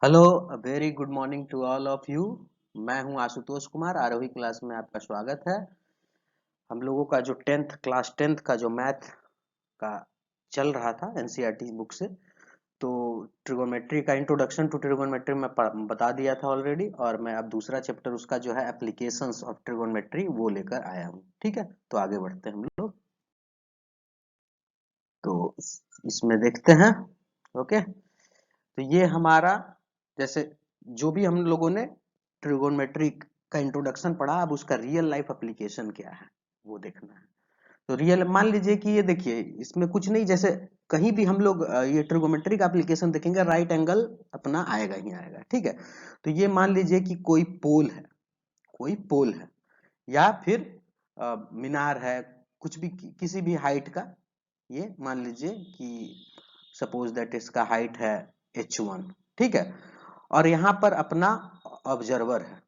Hello, very good morning to all of you. मैं हूं आशुतोष कुमार। आरोही class में आपका स्वागत है। हम लोगों का जो क्लास टेंथ का जो मैथ का चल रहा था एनसीईआरटी बुक से, तो ट्रिगोनोमेट्री का इंट्रोडक्शन टू ट्रिगोनोमेट्री में बता दिया था ऑलरेडी, और मैं अब दूसरा चैप्टर उसका जो है एप्लीकेशंस ऑफ ट्रिगोनोमेट्री वो लेकर आया हूँ। ठीक है, तो आगे बढ़ते हैं हम लोग। तो इसमें देखते हैं। ओके, तो ये हमारा, जैसे जो भी हम लोगों ने ट्रिगोनोमेट्री का इंट्रोडक्शन पढ़ा, अब उसका रियल लाइफ एप्लीकेशन क्या है वो देखना है। तो रियल मान लीजिए कि ये देखिए, इसमें कुछ नहीं, जैसे कहीं भी हम लोग ये ट्रिगोनोमेट्री का एप्लीकेशन देखेंगे, राइट एंगल अपना आएगा ही आएगा। ठीक है, तो ये मान लीजिए कि कोई पोल है या फिर मीनार है, कुछ भी किसी भी हाइट का। ये मान लीजिए कि सपोज दैट इसका हाइट है h1। ठीक है, और यहां पर अपना ऑब्जर्वर है,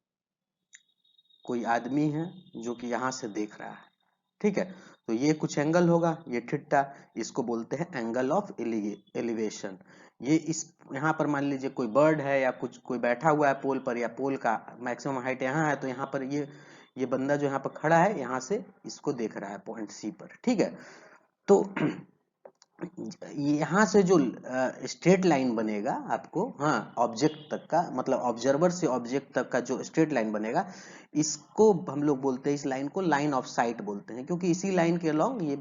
कोई आदमी है जो कि यहां से देख रहा है। ठीक है, तो ये कुछ एंगल होगा, ये थीटा, इसको बोलते हैं एंगल ऑफ एलिवेशन। ये इस यहाँ पर मान लीजिए कोई बर्ड है या कुछ, कोई बैठा हुआ है पोल पर, या पोल का मैक्सिमम हाइट यहाँ है, तो यहाँ पर ये बंदा जो यहाँ पर खड़ा है, यहाँ से इसको देख रहा है पॉइंट सी पर। ठीक है, तो यहाँ से जो स्ट्रेट लाइन बनेगा आपको, हाँ, ऑब्जेक्ट तक का, मतलब ऑब्जर्वर से ऑब्जेक्ट तक का जो स्ट्रेट लाइन बनेगा, इसको हम लोग बोलते हैं, इस लाइन को लाइन ऑफ साइट बोलते हैं, क्योंकि इसी लाइन के अलोंग ये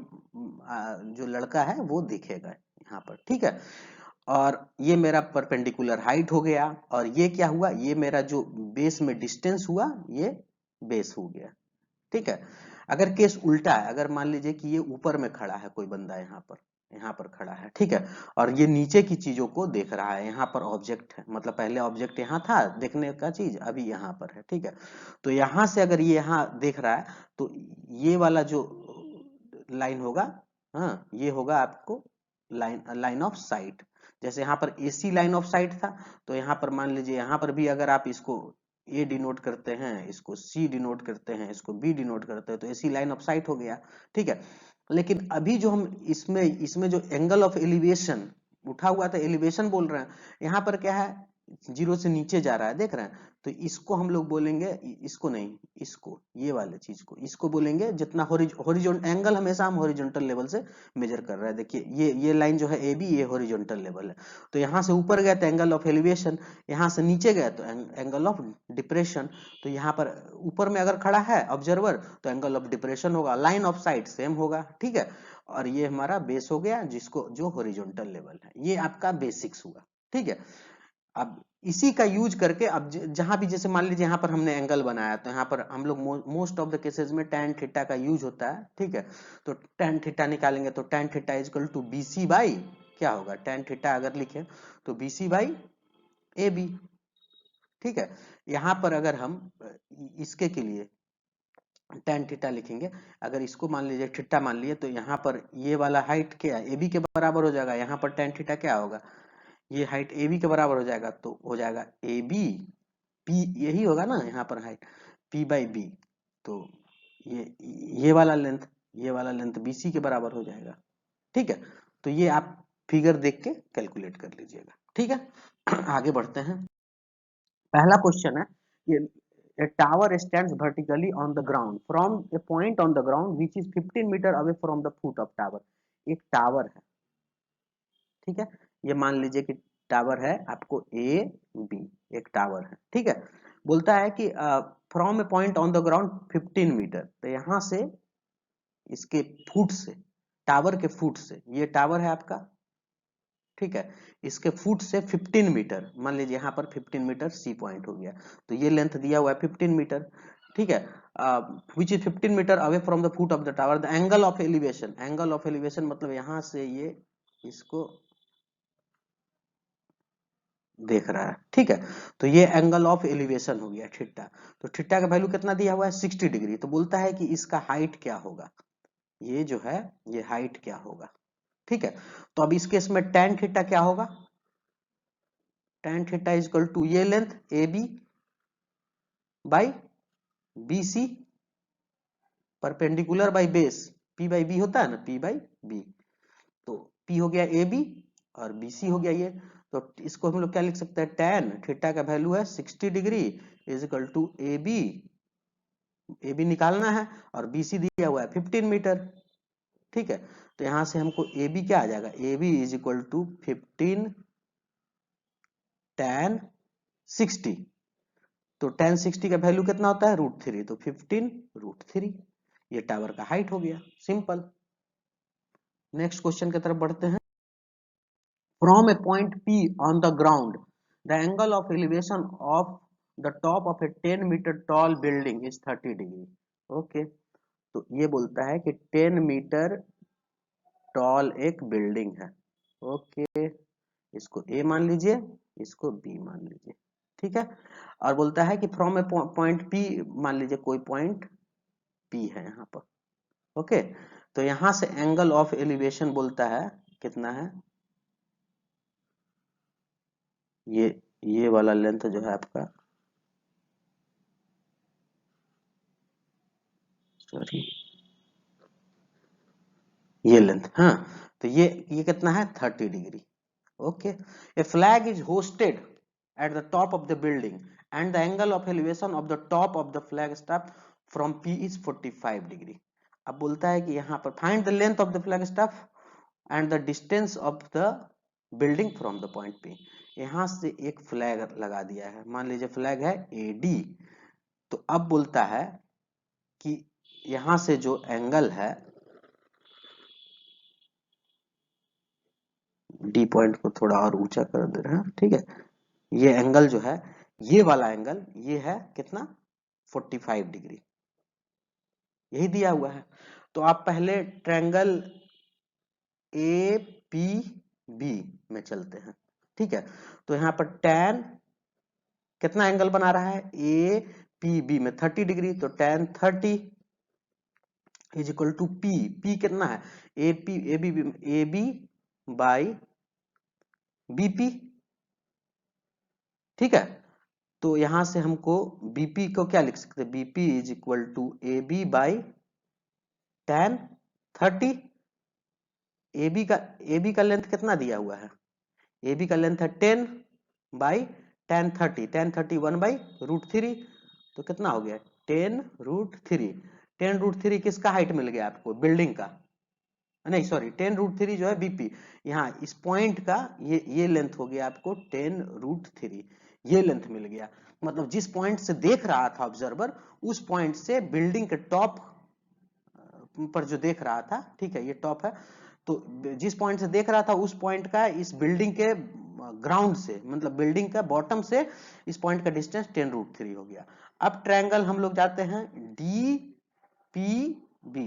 जो लड़का है वो दिखेगा यहाँ पर। ठीक है, और ये मेरा परपेंडिकुलर हाइट हो गया, और ये क्या हुआ, ये मेरा जो बेस में डिस्टेंस हुआ, ये बेस हो गया। ठीक है, अगर केस उल्टा है, अगर मान लीजिए कि ये ऊपर में खड़ा है कोई बंदा, यहाँ पर खड़ा है। ठीक है, और ये नीचे की चीजों को देख रहा है, यहाँ पर ऑब्जेक्ट है, मतलब पहले ऑब्जेक्ट यहाँ था देखने का चीज, अभी यहाँ पर है। ठीक है, तो यहाँ से अगर ये यहाँ देख रहा है, तो ये वाला जो लाइन होगा, हाँ, ये होगा आपको लाइन ऑफ साइट। जैसे यहाँ पर एसी लाइन ऑफ साइट था, तो यहाँ पर मान लीजिए, यहाँ पर भी अगर आप इसको ए डिनोट करते हैं, इसको सी डिनोट करते हैं, इसको बी डिनोट करते हैं, तो एसी लाइन ऑफ साइट हो गया। ठीक है, लेकिन अभी जो हम इसमें जो एंगल ऑफ एलिवेशन उठा हुआ था, एलिवेशन बोल रहे हैं, यहाँ पर क्या है, जीरो से नीचे जा रहा है, देख रहे हैं, तो इसको हम लोग बोलेंगे, इसको नहीं, इसको, ये वाले चीज को, इसको बोलेंगे जितना हॉरिजॉन्टल एंगल, हमेशा हम हॉरिजॉन्टल लेवल से मेजर कर रहे हैं। देखिए ये लाइन जो है ए बी, ये हॉरिजॉन्टल लेवल है, तो यहाँ से ऊपर गया तो एंगल ऑफ एलिवेशन, यहाँ से नीचे गया तो एंगल ऑफ डिप्रेशन। तो यहाँ पर ऊपर में अगर खड़ा है ऑब्जर्वर, तो एंगल ऑफ डिप्रेशन होगा, लाइन ऑफ साइट सेम होगा। ठीक है, और ये हमारा बेस हो गया, जिसको जो हॉरिजॉन्टल लेवल है, ये आपका बेसिक्स हुआ। ठीक है, अब इसी का यूज करके, अब जहां भी, जैसे मान लीजिए यहाँ पर हमने एंगल बनाया, तो यहाँ पर हम लोग मोस्ट ऑफ द केसेस में tan थीटा का यूज होता है। ठीक है, तो tan थीटा निकालेंगे, तो tan theta is equal to BC by, क्या होगा, tan थीटा अगर लिखे तो BC बाई AB। ठीक है, यहाँ पर अगर हम इसके के लिए tan थीटा लिखेंगे, अगर इसको मान लीजिए थीटा मान लिए, तो यहाँ पर ये वाला हाइट क्या है, AB के बराबर हो जाएगा। यहाँ पर tan थीटा क्या होगा, ये हाइट AB के बराबर हो जाएगा, तो हो जाएगा AB P, यही होगा ना यहाँ पर हाइट, P बाई बी। तो ये ये वाला लेंथ BC के बराबर हो जाएगा। ठीक है, तो ये आप फिगर देख के कैलकुलेट कर लीजिएगा। ठीक है, आगे बढ़ते हैं। पहला क्वेश्चन है, ये a tower stands vertically on the ground from a point on the ground which is 15 metre away from the foot of tower। एक टावर है, ठीक है, ये मान लीजिए कि टावर है आपको ए बी, एक टावर है। ठीक है, बोलता है कि from a point on the ground 15 metre, तो यहां से इसके फुट से, टावर के फुट से, ये टावर है आपका, ठीक है, इसके फुट से 15 मीटर, मान लीजिए यहाँ पर 15 मीटर सी पॉइंट हो गया, तो ये लेंथ दिया हुआ है 15 मीटर। ठीक है, which is 15 metre away from the foot of the tower, the angle of elevation, angle of elevation मतलब यहाँ से ये इसको देख रहा है। ठीक है, तो ये एंगल ऑफ एलिवेशन हो गया थीटा। तो थीटा का वैल्यू कितना दिया हुआ है, 60 डिग्री। तो बोलता है कि इसका हाइट क्या होगा, ये जो है ये हाइट क्या होगा। ठीक है, तो अब इस केस में tan थीटा क्या होगा, tan theta is equal to ये length A B by B C, perpendicular by base, P by B होता है ना, P बाई बी। तो P हो गया ए बी और BC हो गया ये, तो इसको हम लोग क्या लिख सकते हैं, tan थीटा का वैल्यू है 60 degree is equal to A B निकालना है और बी सी दिया हुआ है 15 मीटर। ठीक है, तो यहां से हमको ए बी क्या आ जाएगा, A B is equal to 15 tan 60। तो tan 60 का वैल्यू कितना होता है, √3, तो 15 √3। ये टावर का हाइट हो गया, सिंपल। नेक्स्ट क्वेश्चन की तरफ बढ़ते हैं। From a point P on the ground the angle of elevation of the top of a 10 metre tall building is 30 degree. Okay, तो ये बोलता है कि 10 मीटर टॉल एक बिल्डिंग है। ओके, इसको ए मान लीजिए, इसको बी मान लीजिए। ठीक है, और बोलता है कि फ्रॉम ए पॉइंट P, मान लीजिए कोई पॉइंट P है यहाँ पर। ओके, तो यहां से एंगल ऑफ एलिवेशन बोलता है कितना है, ये वाला लेंथ जो है आपका, सॉरी ये लेंथ, हाँ, तो ये कितना है 30 degree. Okay, A flag is hosted at the top of the building and the angle of elevation of the top of the flag staff from P is 45 degree. अब बोलता है कि यहाँ पर find the length of the flag staff and the distance of the building from the point P। यहां से एक flag लगा दिया है, मान लीजिए फ्लैग है AD। तो अब बोलता है कि यहां से जो एंगल है, डी पॉइंट को थोड़ा और ऊंचा कर दे रहे हैं, ठीक है, ये एंगल जो है, ये वाला एंगल ये है कितना, 45 डिग्री, यही दिया हुआ है। तो आप पहले ट्रायंगल ए पी बी में चलते हैं। ठीक है, तो यहाँ पर tan कितना एंगल बना रहा है, ए पी बी में 30 डिग्री, तो tan 30 is equal to P कितना है, ए बी बाई बीपी। ठीक है, तो यहां से हमको बीपी को क्या लिख सकते हैं, BP is equal to A B by tan 30। A B का लेंथ कितना दिया हुआ है, ए बी का लेंथ है 10 बाई tan 30, tan 30 1/√3, तो कितना हो गया 10√3। 10√3 किसका हाइट मिल गया आपको, बिल्डिंग का, नहीं सॉरी 10√3 जो है बीपी, यहाँ इस पॉइंट का ये लेंथ हो गया आपको 10√3, ये लेंथ मिल गया। मतलब जिस पॉइंट से देख रहा था ऑब्जर्वर, उस पॉइंट से बिल्डिंग के टॉप पर जो देख रहा था, ठीक है ये टॉप है, तो जिस पॉइंट से देख रहा था उस पॉइंट का इस बिल्डिंग के ग्राउंड से, मतलब बिल्डिंग का बॉटम से इस पॉइंट का डिस्टेंस 10√3 हो गया। अब ट्रायंगल हम लोग जाते हैं डी पी बी,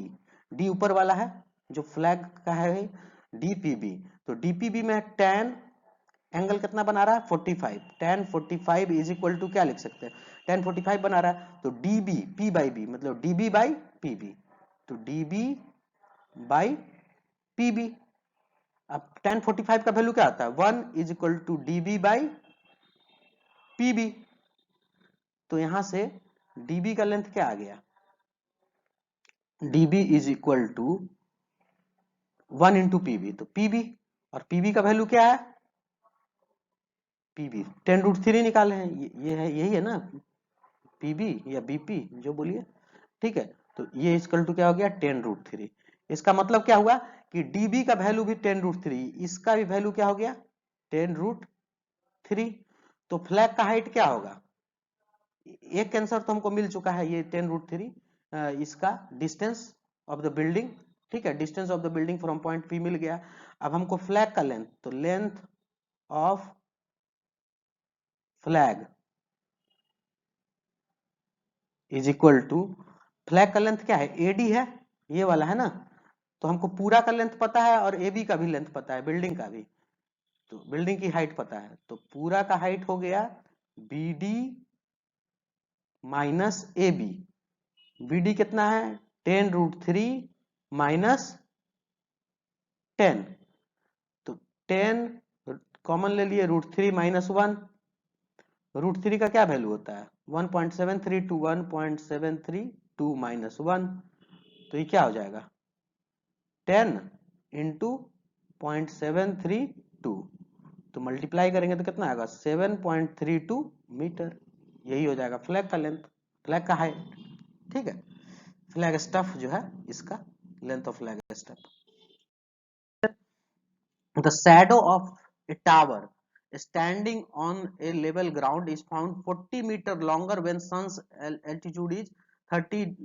डी ऊपर वाला है जो फ्लैग का है, डीपीबी, तो डीपीबी में tan एंगल कितना बना रहा है 45, tan 45 इज इक्वल टू क्या लिख सकते हैं, tan 45 बना रहा है, तो डीबी पी बाई बी मतलब डीबी बाई पीबी, तो डीबी बाई पीबी। अब tan 45 का वैल्यू क्या आता है, 1 is equal to DB by PB. तो यहां से डीबी का लेंथ क्या आ गया, DB is equal to 1 into PB, तो पीबी, और पीबी का वैल्यू क्या है, पीबी 10√3 निकाले हैं, ये है, यही है ना पीबी या बीपी जो बोलिए। ठीक है, तो ये इक्वल टू क्या हो गया 10√3। इसका मतलब क्या हुआ कि डीबी का वैल्यू भी 10√3, इसका भी वैल्यू क्या हो गया 10√3। तो फ्लैग का हाइट क्या होगा, एक आंसर तो हमको मिल चुका है, ये 10√3 इसका डिस्टेंस ऑफ द बिल्डिंग। ठीक है, distance of the building from point P मिल गया। अब हमको फ्लैग का लेंथ, तो length of flag is equal to, flag का लेंथ क्या है एडी है, ये वाला है ना, तो हमको पूरा का लेंथ पता है और ए बी का भी लेंथ पता है, बिल्डिंग का भी, तो बिल्डिंग की हाइट पता है, तो पूरा का हाइट हो गया B D minus A B. B D कितना है 10√3 माइनस 10, तो 10 कॉमन ले लिए, √3 माइनस 1, √3 का क्या वैल्यू होता है 1.73 टू 1.732 माइनस 1, तो ये क्या हो जाएगा 10 इंटू 0.732, तो मल्टीप्लाई करेंगे तो कितना आएगा 7.32 मीटर। यही हो जाएगा फ्लैग का लेंथ, फ्लैग का हाइट। ठीक है, फ्लैग स्टफ जो है इसका length of flag stuff. The shadow of a tower standing on a level ground is found 40 meter longer when sun's altitude is 30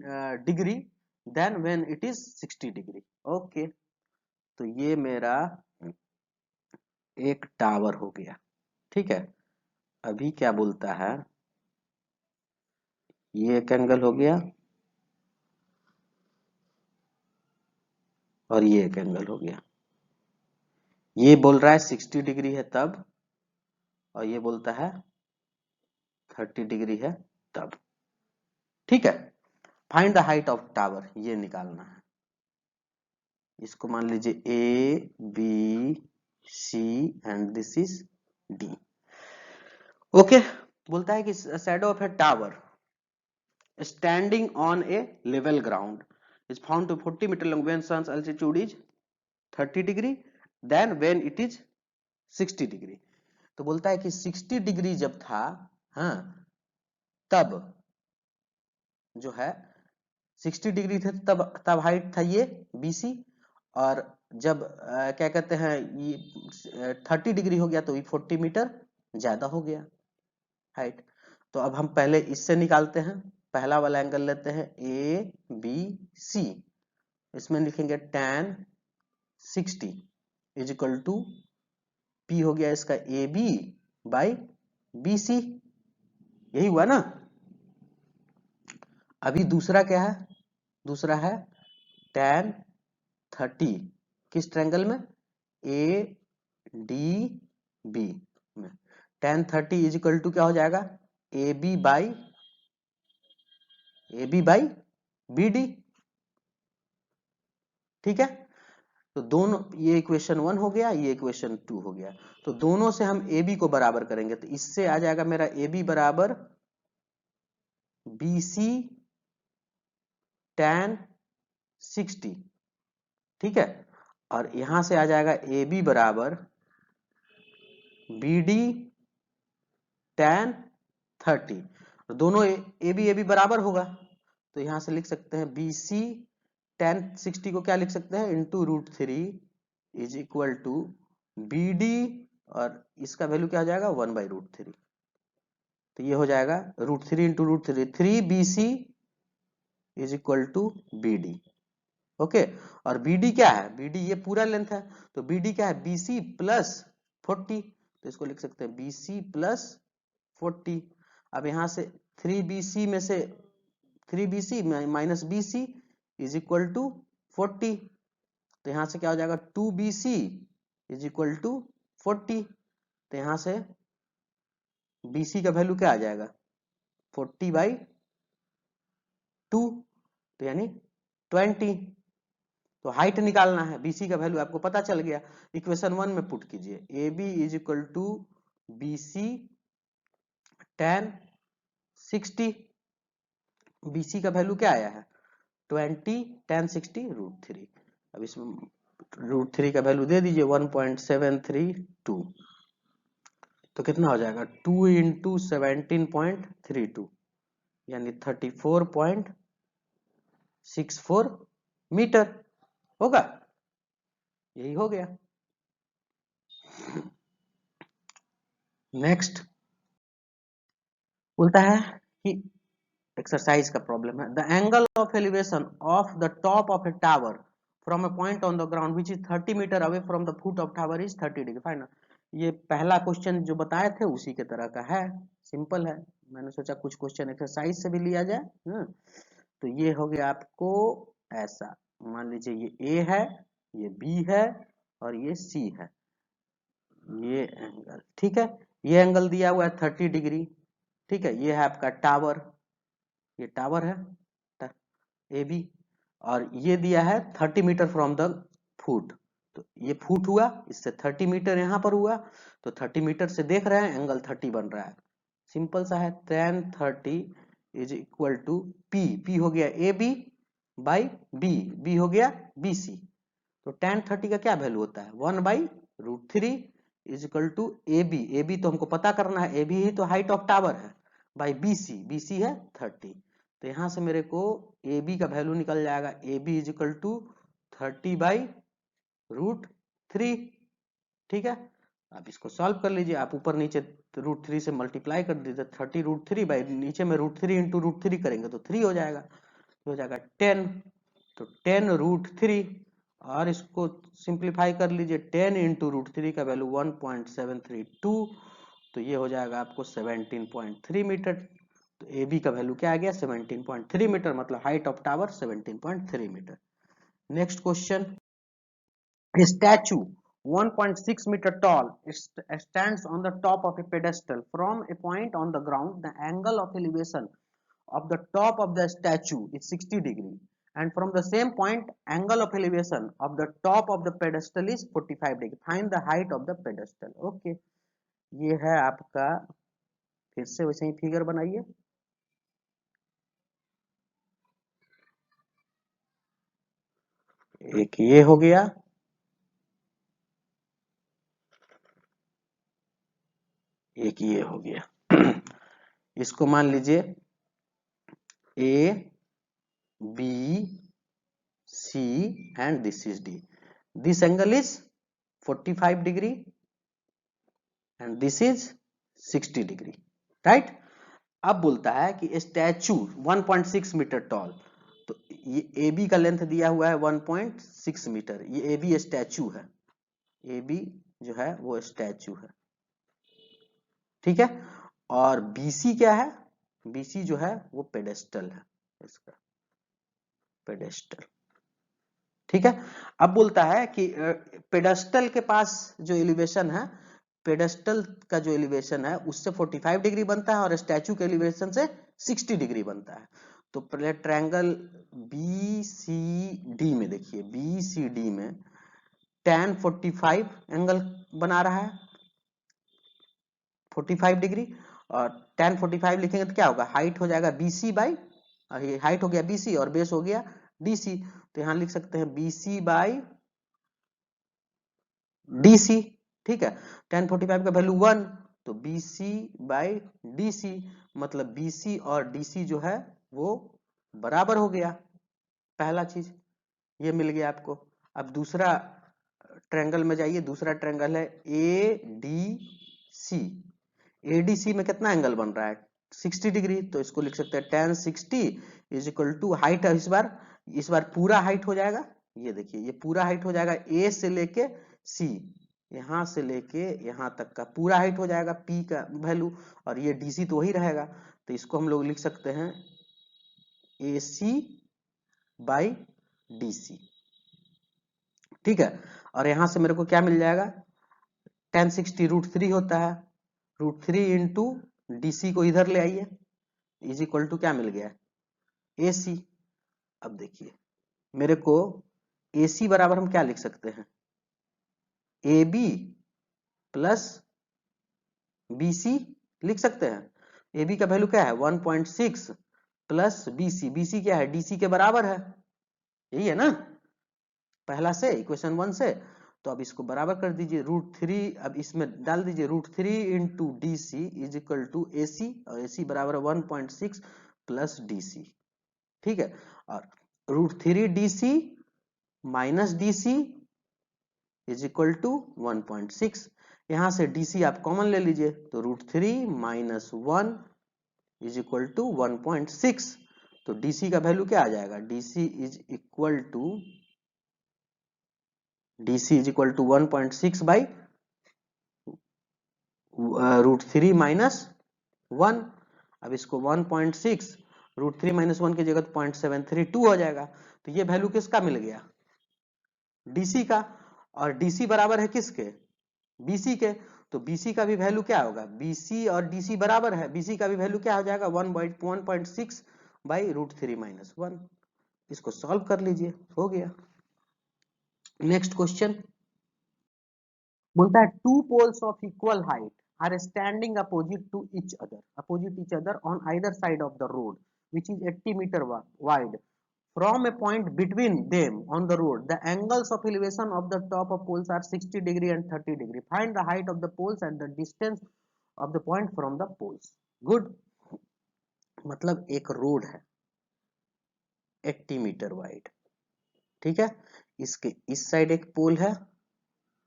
degree than when it is 60 degree. Okay, तो ये मेरा एक tower हो गया। ठीक है, अभी क्या बोलता है, ये एक एंगल हो गया और ये एक एंगल हो गया। ये बोल रहा है 60 डिग्री है तब, और ये बोलता है 30 डिग्री है तब। ठीक है, find the height of tower, ये निकालना है। इसको मान लीजिए A B C and this is D. Okay, बोलता है कि shadow of a tower standing on a level ground is found to 40 metre long when sun's altitude is 30 degree then when it is 60 degree. तो बोलता है कि 60 degree जब था, हाँ, तब जो है 60 डिग्री थे तब हाइट था ये BC, और जब क्या कहते हैं ये 30 डिग्री हो गया तो ये 40 मीटर ज्यादा हो गया हाइट। तो अब हम पहले इससे निकालते हैं, पहला वाला एंगल लेते हैं ABC, इसमें लिखेंगे tan 60 is equal to P हो गया इसका AB बाई BC, यही हुआ ना। अभी दूसरा क्या है, दूसरा है tan 30 किस ट्रायंगल में, ADB में। tan 30 इज इक्वल टू क्या हो जाएगा AB बाई BD। ठीक है, तो दोनों, ये इक्वेशन 1 हो गया, ये इक्वेशन 2 हो गया। तो दोनों से हम AB को बराबर करेंगे, तो इससे आ जाएगा मेरा AB बराबर BC tan 60। ठीक है, और यहां से आ जाएगा AB बराबर BD tan 30। दोनों AB बराबर होगा, तो यहां से लिख सकते हैं BC tan 60 को क्या लिख सकते हैं, into √3 is equal to BD, और इसका वैल्यू क्या हो जाएगा 1/√3। तो ये हो जाएगा √3 into √3, 3BC is equal to BD। Okay, और BD क्या है, BD ये पूरा लेंथ है, तो BD क्या है BC प्लस 40, तो इसको लिख सकते हैं BC प्लस 40। अब यहां से 3BC में से 3BC minus BC is equal to 40, तो यहां से क्या हो जाएगा 2BC इज इक्वल टू 40, तो यहां से BC का वैल्यू क्या आ जाएगा 40/2, तो यानी 20। तो हाइट निकालना है, BC का वैल्यू आपको पता चल गया, इक्वेशन 1 में पुट कीजिए AB is equal to BC tan 60, BC का वैल्यू क्या आया है 20 tan 60 √3। अब इसमें √3 का वैल्यू दे दीजिए 1.732, तो कितना हो जाएगा 2 इंटू 17.32 यानी 34.64 मीटर होगा। यही हो गया। नेक्स्ट बोलता है कि एक्सरसाइज का प्रॉब्लम है, the angle of elevation of the top of a tower from a point on the ground which is 30 metre away from the foot of tower is 30 degree. Find. ये पहला question जो बताए थे उसी के तरह का है, सिंपल है, मैंने सोचा कुछ क्वेश्चन एक्सरसाइज से भी लिया जाए। तो ये हो गया आपको ऐसा, मान लीजिए ये A है, ये B है और ये C है, ये एंगल। ठीक है, ये एंगल दिया हुआ है 30 डिग्री। ठीक है, ये है आपका टावर, ये टावर है AB, और ये दिया है 30 मीटर फ्रॉम द फुट, तो ये फुट हुआ, इससे 30 मीटर यहाँ पर हुआ, तो 30 मीटर से देख रहे हैं एंगल 30 बन रहा है, सिंपल सा है। tan 30 is equal to P हो गया AB बाई B हो गया BC, तो tan 30 का क्या वैल्यू होता है 1/√3 is equal to A B, A B तो हमको पता करना है, ए बी ही तो हाइट ऑफ टावर है, by B C, B C है 30। तो यहां से मेरे को ए बी का वैल्यू निकल जाएगा, A B is equal to 30/√3। ठीक है, आप इसको सॉल्व कर लीजिए, आप ऊपर नीचे √3 से मल्टीप्लाई कर दीजिए, 30√3 बाई नीचे में √3 इंटू √3 करेंगे तो 3 हो जाएगा, हो जाएगा 10, तो 10√3, और इसको सिंप्लीफाई कर लीजिए, 10 इंटू √3 का वैल्यू 1.732, तो ये हो जाएगा आपको 17.3 मीटर। तो ए बी का वैल्यू क्या आ गया, 17.3 मीटर, मतलब height of tower 17.3 metre. Next question, a statue 1.6 meter tall stands on the top of a pedestal from a point on the ground. The angle of elevation of the top of the statue is 60 degree, and from the same point angle of elevation of the top of the pedestal is 45 degree. Find the height of the pedestal. Okay, ये है आपका, फिर से वैसे ही figure बनाइए, एक ये हो गया, एक ये हो गया। इसको मान लीजिए A B C and this is D, this angle is 45 degree and this is 60 degree, right? अब बोलता है कि स्टैचू 1.6 मीटर टॉल, तो ये ए बी का लेंथ दिया हुआ है 1.6 मीटर, ये ए बी स्टैचू है, ए बी जो है वो स्टैचू है, ठीक है। और बीसी क्या है, बीसी जो है वो पेडेस्टल है, इसका पेडेस्टल, ठीक है। अब बोलता है कि पेडेस्टल के पास जो एलिवेशन है, पेडेस्टल का जो एलिवेशन है उससे 45 डिग्री बनता है और स्टैचू के एलिवेशन से 60 डिग्री बनता है। तो पहले ट्रायंगल बी सी डी में देखिए, बी सी डी में tan 45 एंगल बना रहा है, 45 डिग्री, और tan 45 लिखेंगे तो क्या होगा, हाइट हो जाएगा BC बाई, हाइट हो गया BC और बेस हो गया DC, तो यहां लिख सकते हैं BC बाई DC, ठीक है। tan 45 का वैल्यू 1, तो BC बाई DC, मतलब BC और DC जो है वो बराबर हो गया, पहला चीज ये मिल गया आपको। अब दूसरा ट्रायंगल में जाइए, दूसरा ट्रायंगल है ADC, ADC में कितना एंगल बन रहा है 60 डिग्री, तो इसको लिख सकते हैं tan 60 is equal to height, इस बार पूरा हाइट हो जाएगा, ये देखिए ये पूरा हाइट हो जाएगा, A से लेके C, यहां से लेके यहां तक का पूरा हाइट हो जाएगा P का वैल्यू, और ये DC तो वही रहेगा, तो इसको हम लोग लिख सकते हैं AC बाई DC, ठीक है। और यहां से मेरे को क्या मिल जाएगा, tan 60 √3 होता है, √3 इंटू DC को इधर ले आइए, इज इक्वल टू क्या मिल गया AC। अब देखिए मेरे को AC बराबर हम क्या लिख सकते हैं, AB प्लस BC लिख सकते हैं। AB का वैल्यू क्या है 1.6 प्लस BC क्या है DC के बराबर है, यही है ना पहला से इक्वेशन 1 से, तो अब इसको बराबर कर दीजिए √3, अब इसमें डाल दीजिए √3 into DC is equal to AC, और AC बराबर 1.6 प्लस DC, ठीक है। और √3 DC minus DC is equal to 1.6, यहां से DC आप कॉमन ले लीजिए, तो √3 माइनस 1 इज इक्वल टू 1.6, तो DC का वैल्यू क्या आ जाएगा, DC is equal to 1.6 by √3 minus 1, अब इसको 1.6 √3 माइनस 1 की जगह 0.732 हो जाएगा, तो ये वैल्यू किसका मिल गया, DC का, और DC बराबर है किसके, BC के, तो BC का भी वैल्यू क्या होगा, BC और DC बराबर है, BC का भी वैल्यू क्या हो जाएगा 1.6 बाई √3 माइनस 1, इसको सॉल्व कर लीजिए, हो गया। नेक्स्ट क्वेश्चन बोलता है two poles of equal height are standing opposite each other on either side of the road which is 80 metre wide from a point between them on the road, the angles of elevation of the top of poles are 60 degree and 30 degree. Find the height of the poles and the distance of the point from the poles. Good. मतलब एक road है 80 metre wide, ठीक है, इसके इस side एक पोल है,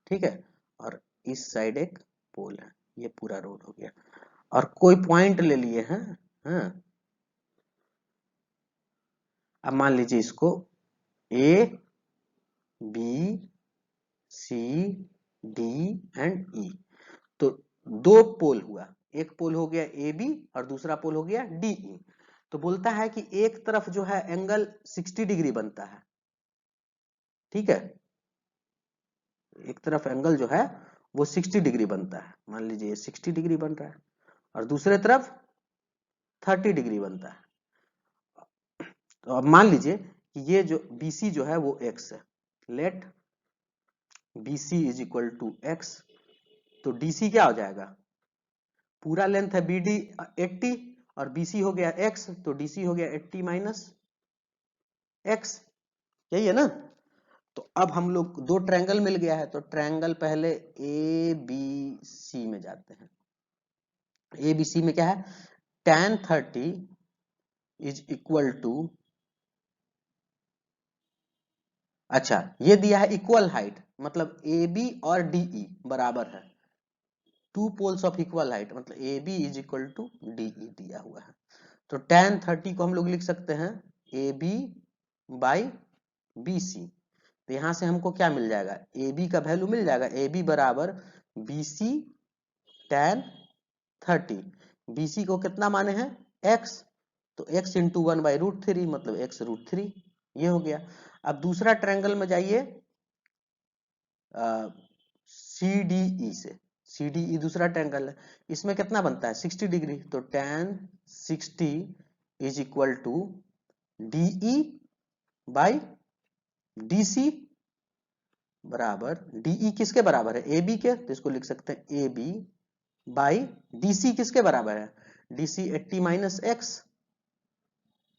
ठीक है, और इस साइड एक पोल है, ये पूरा रोड हो गया, और कोई पॉइंट ले लिए हैं, हाँ, अब मान लीजिए इसको A B C D and E, तो दो पोल हुआ, एक पोल हो गया ए बी और दूसरा पोल हो गया डी ई। तो बोलता है कि एक तरफ जो है एंगल 60 डिग्री बनता है, ठीक है, एक तरफ एंगल जो है वो 60 डिग्री बनता है, मान लीजिए ये 60 डिग्री बन रहा है, और दूसरे तरफ 30 डिग्री बनता है। तो अब मान लीजिए कि ये जो BC जो है वो x है, let BC is equal to x, तो DC क्या हो जाएगा, पूरा लेंथ है BD 80 और BC हो गया x, तो DC हो गया 80 माइनस x, यही है ना। तो अब हम लोग दो ट्रायंगल मिल गया है, तो ट्रायंगल पहले ABC में जाते हैं। ABC में क्या है, tan 30 इज इक्वल टू, अच्छा ये दिया है इक्वल हाइट, मतलब AB और DE बराबर है, two poles of equal height, मतलब AB is equal to DE दिया हुआ है। तो tan 30 को हम लोग लिख सकते हैं AB बाई BC, तो यहां से हमको क्या मिल जाएगा, AB का वैल्यू मिल जाएगा, AB बराबर BC tan 30, BC को कितना माने हैं x, तो x इंटू 1/√3, मतलब x √3, ये हो गया। अब दूसरा ट्रायंगल में जाइए CDE से, CDE दूसरा ट्रायंगल है, इसमें कितना बनता है 60 डिग्री, तो tan 60 is equal to DE by DC बराबर, DE किसके बराबर है, AB के, तो इसको लिख सकते हैं AB बाई DC किसके बराबर है, DC 80 माइनस x,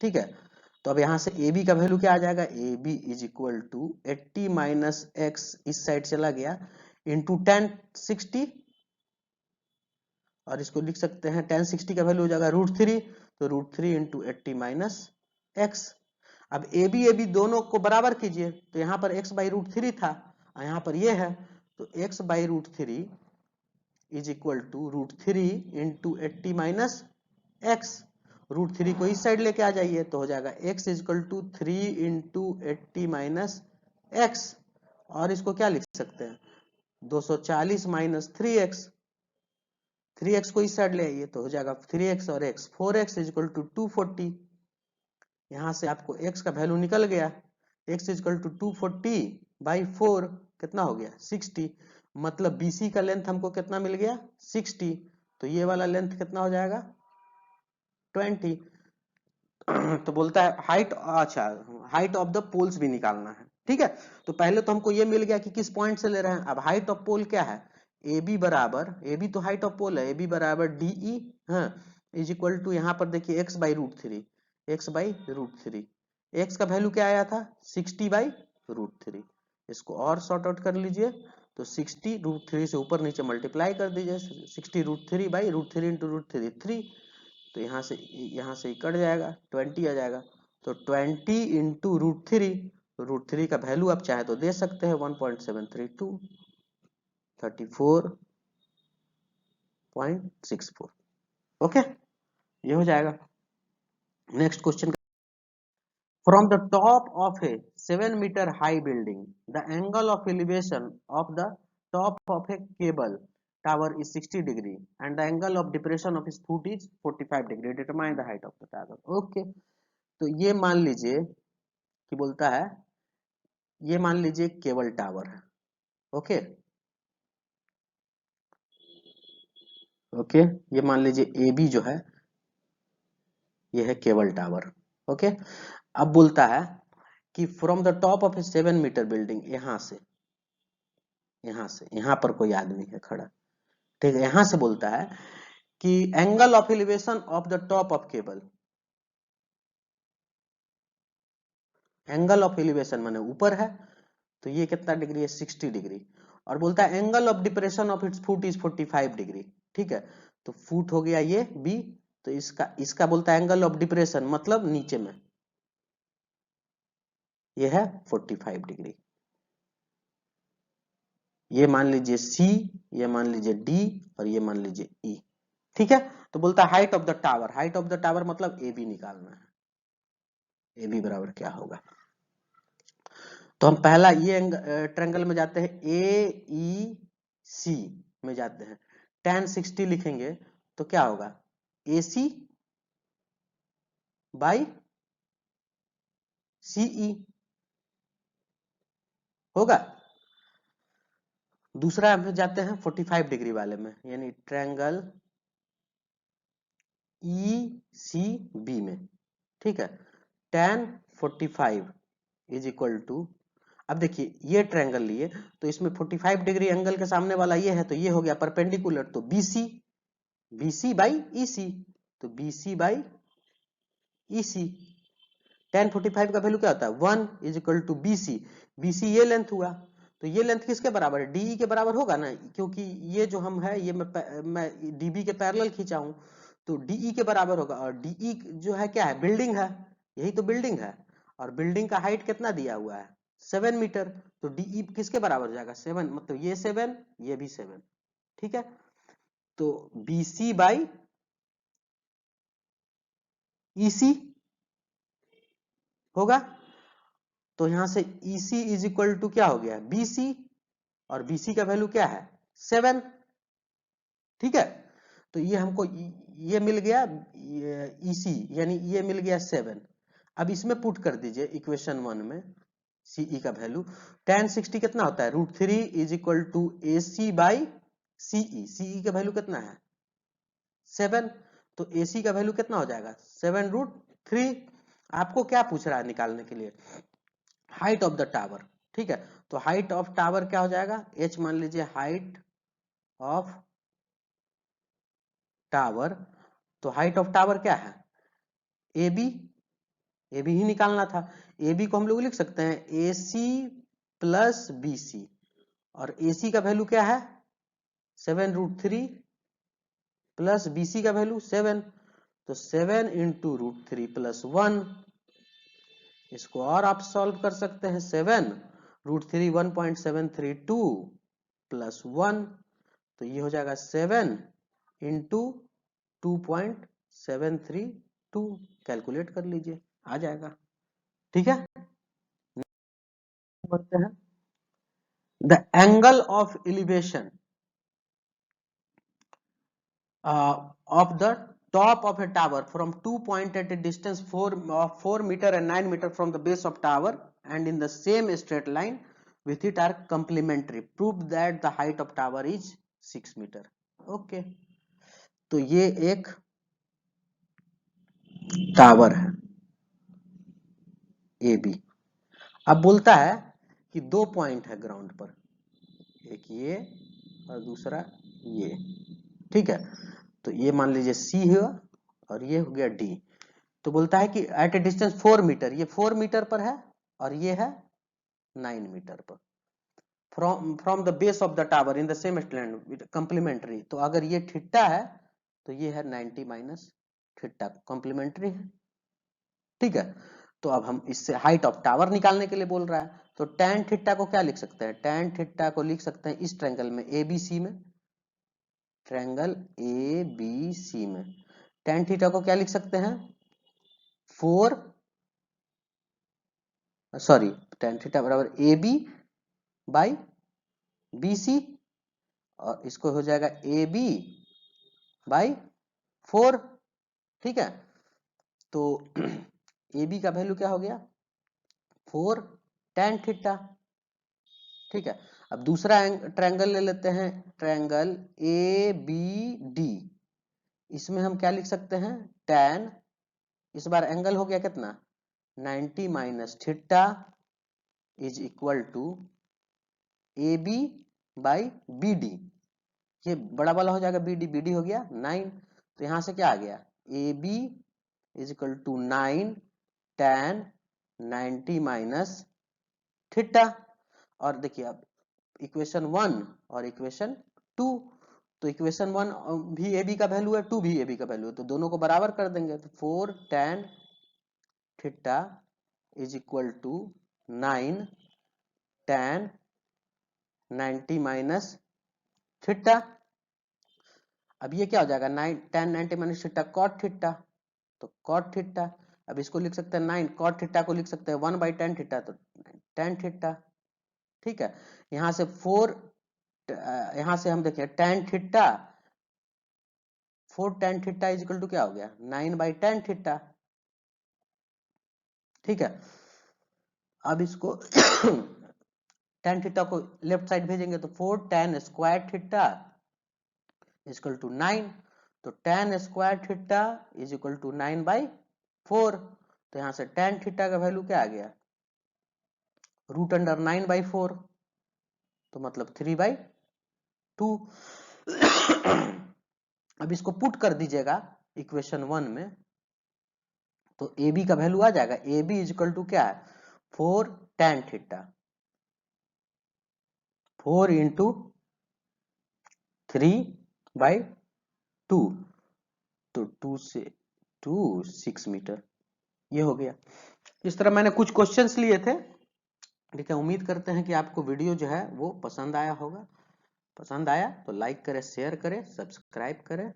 ठीक है। तो अब यहां से AB का वैल्यू क्या आ जाएगा, AB is equal to 80 minus x, इस साइड चला गया, इंटू tan 60, और इसको लिख सकते हैं tan 60 का वैल्यू हो जाएगा √3, तो √3 इंटू 80 माइनस x। अब AB दोनों को बराबर कीजिए, तो यहाँ पर x बाई √3 था और यहाँ पर ये है, तो x by √3 is equal to √3 into 80 minus x, √3 को इस साइड लेके आ जाइए, तो हो जाएगा x is equal to 3 into 80 minus x, और इसको क्या लिख सकते हैं 240 माइनस 3x, 3x को इस साइड ले आइए, तो हो जाएगा 3x और x 4x is equal to 240, यहां से आपको x का वैल्यू निकल गया, x is equal to 240 by 4 कितना हो गया 60, मतलब BC का लेंथ हमको कितना मिल गया 60, तो ये वाला लेंथ कितना हो जाएगा 20। तो बोलता है हाइट, अच्छा हाइट ऑफ द पोल्स भी निकालना है, ठीक है। तो पहले तो हमको ये मिल गया कि किस पॉइंट से ले रहे हैं, अब हाइट ऑफ पोल क्या है, AB बराबर, AB तो हाइट ऑफ पोल है, AB बराबर DE, हाँ, इज इक्वल टू, यहाँ पर देखिए x by √3, x by √3, x का वैल्यू क्या आया था 60 बाई √3, इसको और सॉर्ट आउट कर लीजिए, तो 60 √3 से ऊपर नीचे मल्टीप्लाई कर दीजिए, 60 √3 बाई √3 इंटू √3 3, तो यहाँ से कट जाएगा 20 आ जाएगा, तो 20 इंटू √3 का वैल्यू आप चाहे तो दे सकते हैं 1.732, 34.64, ओके, ये हो जाएगा। Next question, from the top of a 7 metre high building the angle of elevation of the top of a cable tower is 60 degree and the angle of depression of its foot is 45 degree, determine the height of the tower, okay. तो ये मान लीजिए कि बोलता है, ये मान लीजिए केबल टावर है, ओके ओके, ये मान लीजिए AB जो है ये है केबल टावर, ओके। अब बोलता है कि from the top of a 7 metre building, यहां पर कोई आदमी है खड़ा, ठीक है, यहां से बोलता है कि angle of elevation of the top of cable, angle of elevation माने ऊपर है, तो ये कितना डिग्री है, 60 डिग्री। और बोलता है angle of depression of its foot is 45 degree. ठीक है, तो फुट हो गया ये बी, तो इसका इसका बोलता है एंगल ऑफ डिप्रेशन मतलब नीचे में, ये है 45 डिग्री। ये मान लीजिए सी, ये मान लीजिए डी, और ये मान लीजिए ई। ठीक है, तो बोलता है height of the tower, height of the tower मतलब ए बी निकालना है। ए बी बराबर क्या होगा, तो हम पहला ये ट्रायंगल में जाते हैं, ए ई सी में जाते हैं, tan 60 लिखेंगे तो क्या होगा, ए सी बाई सीई होगा। दूसरा हम जाते हैं 45 डिग्री वाले में, यानी ट्रायंगल ई सी बी में। ठीक है, tan 45 इज इक्वल टू, अब देखिए ये ट्रायंगल लिए तो इसमें 45 डिग्री एंगल के सामने वाला ये है, तो ये हो गया परपेंडिकुलर, तो बीसी, बीसी बाई ईसी, तो बीसी बाई ईसी। tan 45 का वैल्यू क्या होता है, 1 is equal to BC, BC ये लेंथ हुआ, तो ये लेंथ किसके बराबर है, डीई के बराबर होगा ना, क्योंकि ये जो हम है ये मैं डीबी के पैरेलल खींचा हूं, तो डीई के बराबर होगा। और डीई जो है क्या है, बिल्डिंग है, यही तो बिल्डिंग है, और बिल्डिंग का हाइट कितना दिया हुआ है, 7 मीटर, तो डीई किसके बराबर हो जाएगा, 7, मतलब ये 7, ये भी 7। ठीक है, तो बीसी बाई ईसी होगा, तो यहां से ईसी इज इक्वल टू क्या हो गया, बीसी, और बीसी का वैल्यू क्या है, 7। ठीक है, तो ये हमको ये मिल गया ईसी, यानी ये मिल गया 7। अब इसमें पुट कर दीजिए इक्वेशन 1 में सीई का वैल्यू, tan 60 कितना होता है, √3 is equal to A C by CE, CE का वैल्यू कितना है 7, तो एसी का वैल्यू कितना हो जाएगा 7√3। आपको क्या पूछ रहा है निकालने के लिए, हाइट ऑफ द टावर। ठीक है, तो हाइट ऑफ टावर क्या हो जाएगा, एच मान लीजिए हाइट ऑफ टावर, तो हाइट ऑफ टावर क्या है, ए बी, ए बी ही निकालना था, ए बी को हम लोग लिख सकते हैं ए सी प्लस बी सी, और ए सी का वैल्यू क्या है 7√3 प्लस बी सी का वैल्यू 7, तो 7 इंटू √3 प्लस 1, इसको और आप सॉल्व कर सकते हैं, 7√3 1.732 प्लस 1, तो ये हो जाएगा 7 इंटू 2.732, कैलकुलेट कर लीजिए आ जाएगा। ठीक है, बोलते हैं the angle of elevation of the top of a tower from 2 points at a distance 4 meter and 9 meter from the base of tower and in the same straight line with it are complementary, prove that the height of tower is 6 meter। Okay, तो ये एक tower है A B. अब बोलता है कि 2 point है ground पर, एक ये और दूसरा ये। ठीक है, तो ये मान लीजिए सी हुआ और ये हो गया डी, तो बोलता है कि एट ए डिस्टेंस 4 मीटर, ये 4 मीटर पर है और ये है 9 मीटर पर, from the base of the tower in the same stand complementary, तो अगर ये थीटा है तो ये है 90 माइनस थीटा, कॉम्प्लीमेंट्री है। ठीक है, तो अब हम इससे हाइट ऑफ टावर निकालने के लिए बोल रहा है, तो tan थीटा को क्या लिख सकते हैं, tan थीटा को लिख सकते हैं इस ट्रायंगल में एबीसी में, ट्रायंगल एबीसी में tan थीटा को क्या लिख सकते हैं 4, सॉरी tan थीटा बराबर A B by B C, और इसको हो जाएगा ए बी बाई 4। ठीक है, तो ए बी का वैल्यू क्या हो गया 4 tan थीटा। ठीक है, अब दूसरा ट्रायंगल ले लेते हैं, ट्रायंगल ए बी डी, इसमें हम क्या लिख सकते हैं tan, इस बार एंगल हो गया कितना 90 minus theta is equal to A B by B D, ये बड़ा वाला हो जाएगा बी डी, बी डी हो गया 9, तो यहां से क्या आ गया A B is equal to 9 tan 90 minus theta. और देखिए अब इक्वेशन 1 और इक्वेशन 2, तो इक्वेशन 1 भी ए बी का वैल्यू है, 2 भी ए बी का वैल्यू है, तो दोनों को बराबर कर देंगे। तो 4 tan theta is equal to 9 tan 90 minus theta. अब ये क्या हो जाएगा, 9 tan 90 minus theta cot theta, तो cot थीटा। अब इसको लिख सकते हैं 9 cot थीटा को लिख सकते हैं 1 बाई tan थीटा, तो tan थीटा। ठीक है, यहां से 4, यहां से हम देखें tan theta, 4 tan theta is equal to क्या हो गया, 9 बाई tan थीटा। ठीक है, अब इसको tan थीटा को लेफ्ट साइड भेजेंगे तो 4 tan square theta is equal to 9, तो tan square theta is equal to 9 by 4। तो यहां से tan थीटा का वैल्यू क्या आ गया, रूट अंडर 9 बाई 4, तो मतलब 3 बाई 2। अब इसको पुट कर दीजिएगा इक्वेशन 1 में, तो ए बी का वैल्यू आ जाएगा, A B is equal to क्या है, 4 tan थीटा, 4 इंटू 3 बाई 2, तो 2 से 2 6 मीटर, ये हो गया। इस तरह मैंने कुछ क्वेश्चंस लिए थे। ठीक है, उम्मीद करते हैं कि आपको वीडियो जो है वो पसंद आया होगा। पसंद आया तो लाइक करें, शेयर करें, सब्सक्राइब करें।